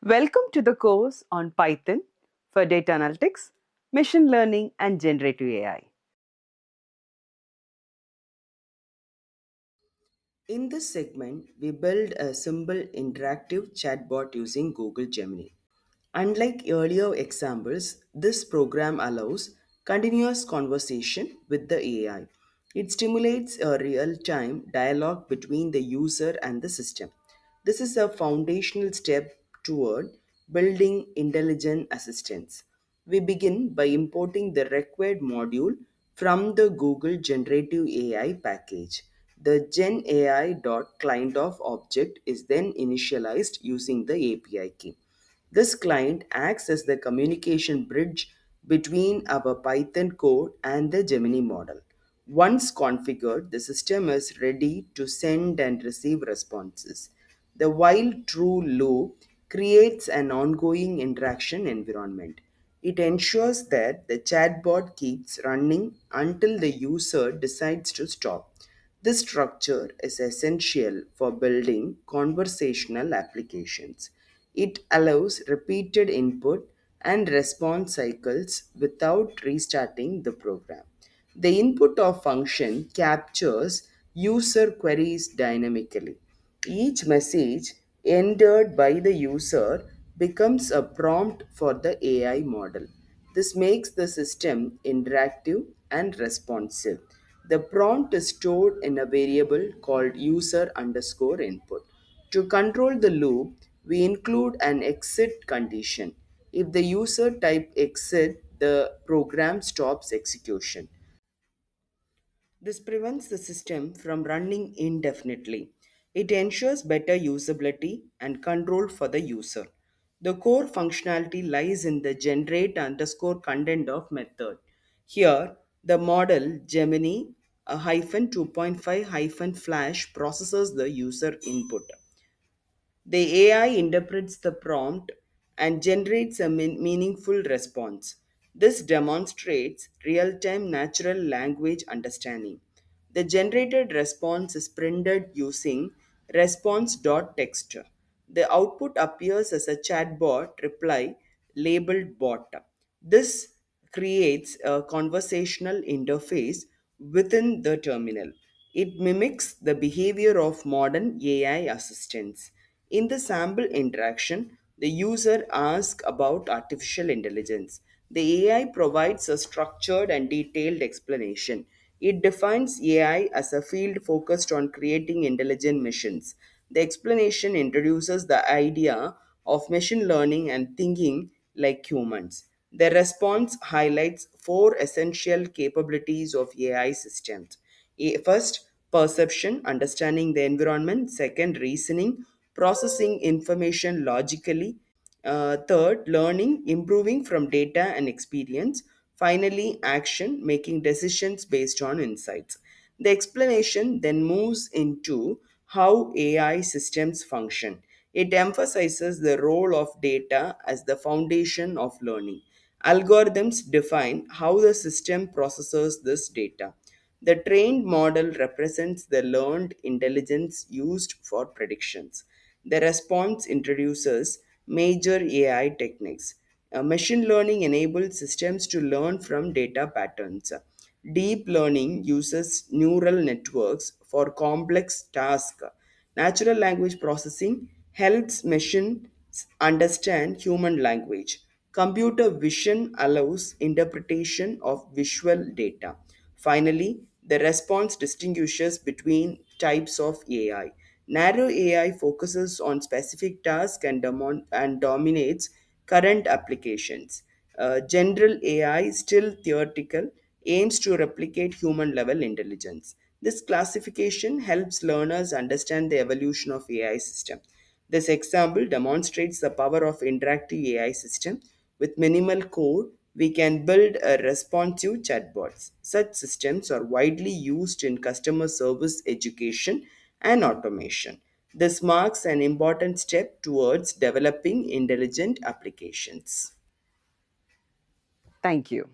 Welcome to the course on Python for data analytics, machine learning, and generative AI. In this segment, we build a simple interactive chatbot using Google Gemini. Unlike earlier examples, this program allows continuous conversation with the AI. It stimulates a real time dialogue between the user and the system. This is a foundational step toward building intelligent assistants. We begin by importing the required module from the Google Generative AI package. The GenAI.client of object is then initialized using the API key. This client acts as the communication bridge between our Python code and the Gemini model. Once configured, the system is ready to send and receive responses. The while true loop creates an ongoing interaction environment. It ensures that the chatbot keeps running until the user decides to stop. This structure is essential for building conversational applications. It allows repeated input and response cycles without restarting the program. The input of function captures user queries dynamically. Each message entered by the user becomes a prompt for the AI model. This makes the system interactive and responsive. The prompt is stored in a variable called user underscore input. To control the loop, we include an exit condition. If the user type exit, the program stops execution. This prevents the system from running indefinitely. It ensures better usability and control for the user. The core functionality lies in the generate underscore content of method. Here, the model Gemini hyphen 2.5 hyphen flash processes the user input. The AI interprets the prompt and generates a meaningful response. This demonstrates real time natural language understanding. The generated response is printed using response.text. The output appears as a chatbot reply labeled bot. This creates a conversational interface within the terminal. It mimics the behavior of modern AI assistants. In the sample interaction, the user asks about artificial intelligence. The AI provides a structured and detailed explanation. It defines AI as a field focused on creating intelligent machines. The explanation introduces the idea of machine learning and thinking like humans. The response highlights four essential capabilities of AI systems. First, perception, understanding the environment. Second, reasoning, processing information logically. Third, learning, improving from data and experience. Finally, action, making decisions based on insights. The explanation then moves into how AI systems function. It emphasizes the role of data as the foundation of learning. Algorithms define how the system processes this data. The trained model represents the learned intelligence used for predictions. The response introduces major AI techniques. Machine learning enables systems to learn from data patterns. Deep learning uses neural networks for complex tasks. Natural language processing helps machines understand human language. Computer vision allows interpretation of visual data. Finally, the response distinguishes between types of AI. Narrow AI focuses on specific tasks and dominates current applications. General AI, still theoretical, aims to replicate human level intelligence. This classification helps learners understand the evolution of AI system. This example demonstrates the power of interactive AI system. With minimal code, we can build a responsive chatbots. Such systems are widely used in customer service, education, and automation. This marks an important step towards developing intelligent applications. Thank you.